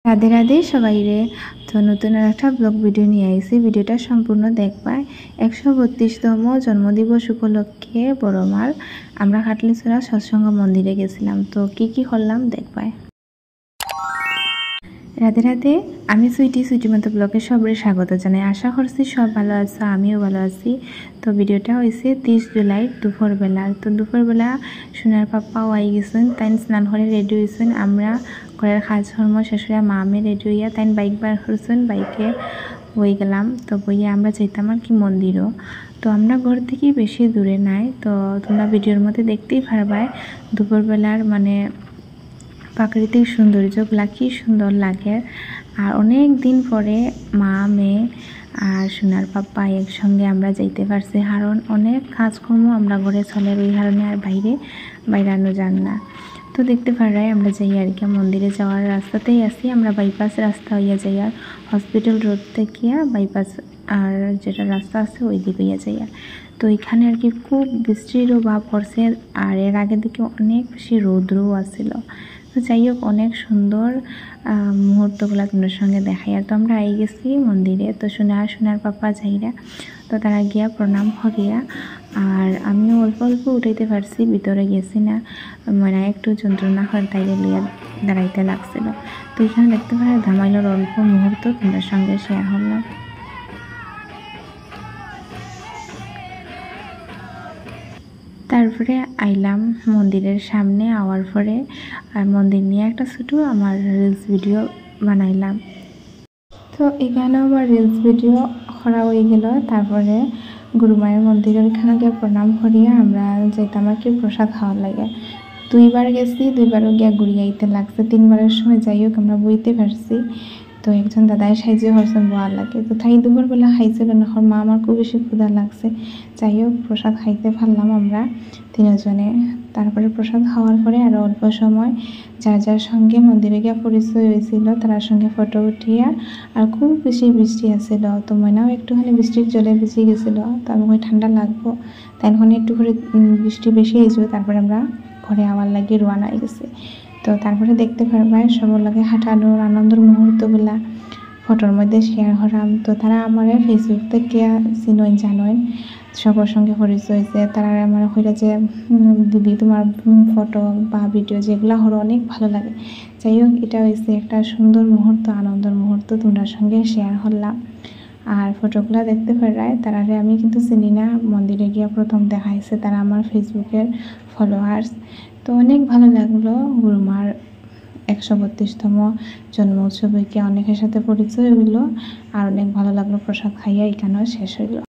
রাধে রাধে সবাইরে। তো নতুন একটা ব্লগ ভিডিও নিয়ে আইছি, ভিডিওটা সম্পূর্ণ দেখবাই। 132তম জন্মদিবস উপলক্ষে বড়মার আমরা খাটলিছড়া সৎসঙ্গ মন্দিরে গেছিলাম। তো কি করলাম দেখবাই। রাধে রাধে, আমি সুইটি মতো ব্লগে সবাই স্বাগত জানাই। আশা করছি সব ভালো আছো, আমিও ভালো আছি। তো ভিডিওটা হয়েছে 30 জুলাই দুপুরবেলার। তো দুপুরবেলা সোনার পাপ্পাও আই গেছেন, তাই স্নান করে রেডি হয়েছেন। আমরা ঘরের কাজকর্ম শেষ হইয়া মা আমি রেডি হইয়া তাই বাইক বার করছেন, বাইকে বই গেলাম। তো বইয়ে আমরা যাইতাম আর কি মন্দিরও। তো আমরা ঘর থেকে বেশি দূরে নাই, তো তোমরা ভিডিওর মধ্যে দেখতেই পারবাই দুপুরবেলার মানে প্রাকৃতিক সৌন্দর্যগুলা কি সুন্দর লাগে। আর অনেক দিন পরে মা মেয়ে আর সোনার পাপ্পা একসঙ্গে আমরা যাইতে পারছি, কারণ অনেক কাজকর্ম আমরা ঘরে চলে, ওই কারণে আর বাইরানো যান না। তো দেখতে পারাই আমরা যাই আর কি মন্দিরে যাওয়ার রাস্তাতেই আছি। আমরা বাইপাস রাস্তা হইয়া যাই, আর হসপিটাল রোড থেকে বাইপাস আর যেটা রাস্তা আছে ওই দিকে হইয়া যাই। তো এখানে আর কি খুব বৃষ্টিরও ভাব পড়ছে, আর এর আগে দিকে অনেক বেশি রৌদ্রও আসছিল। তো যাই হোক, অনেক সুন্দর মুহূর্তগুলো তোমাদের সঙ্গে দেখাই। আর তো আমরা আই গেছি মন্দিরে। তো সোনার পাপা যাইরা তো তারা গিয়া প্রণাম করিয়া, আর আমিও অল্প উঠাইতে পারছি, ভিতরে গেছি না, মানে একটু যন্ত্রণা করে তাইলে লইয়া দাঁড়াইতে লাগছিল। তো এখানে দেখতে পাই ধামাইলোর অল্প মুহূর্ত তোমাদের সঙ্গে শেয়ার করলাম। তারপরে আইলাম মন্দিরের সামনে, আওয়ার পরে আর মন্দির নিয়ে একটা ছোটো আমার রিলস ভিডিও বানাইলাম। তো এখানেও আমার রিলস ভিডিও করা হয়ে গেল। তারপরে গুরুমায়ের মন্দিরের এখানে গিয়ে প্রণাম করিয়া আমরা যেতাম আর কি প্রসাদ খাওয়ার লাগে। 2বার গেছি, 2বারও গিয়া ঘুরিয়ে আইতে লাগছে। 3বারের সময় যাই হোক আমরা বইতে পারছি। তো একজন দাদাই সাহায্য করছেন বোয়ার লাগে। তো তাই দুপুরবেলা খাইছিল না, মা আমার খুব বেশি ক্ষুধা লাগছে। যাই হোক প্রসাদ খাইতে পারলাম আমরা 3জনে। তারপরে প্রসাদ খাওয়ার পরে আরও অল্প সময় যার সঙ্গে মন্দিরে গিয়ে পরিচয় হয়েছিল তার সঙ্গে ফটো উঠিয়া, আর খুব বেশি বৃষ্টি আসছিল। তো ময়নাও একটুখানি বৃষ্টির জলে ভিজে গেছিলো, তো আমি ঠান্ডা লাগবো, তাই ওখানে একটু করে বৃষ্টি বেশি হয়েছিল। তারপরে আমরা ঘরে আওয়ার লাগে রোয়ানা হয়ে গেছে। তো তারপরে দেখতে পারবাই সবার লাগে হাঁটানোর আনন্দের মুহূর্তগুলা ফটোর মধ্যে শেয়ার করাম। তো তারা আমার ফেসবুক থেকে চিনইন জানইন, সবার সঙ্গে পরিচয় হয়েছে। তারা আমার কইরা যে দিদি তোমার ফটো বা ভিডিও যেগুলো হলো অনেক ভালো লাগে। যাই হোক, এটা হয়েছে একটা সুন্দর মুহূর্ত, আনন্দের মুহূর্ত তোমরা সঙ্গে শেয়ার করলাম। আর ফটোগুলো দেখতে পারায় তারারে আমি কিন্তু চিনি না, মন্দিরে গিয়ে প্রথম দেখাইছে তারা আমার ফেসবুকের ফলোয়ার্স। তো অনেক ভালো লাগলো গুরুমার 132তম জন্ম উৎসবে গিয়ে অনেকের সাথে পরিচয় হইল, আর অনেক ভালো লাগলো। প্রসাদ খাইয়া এখানেও শেষ হইল।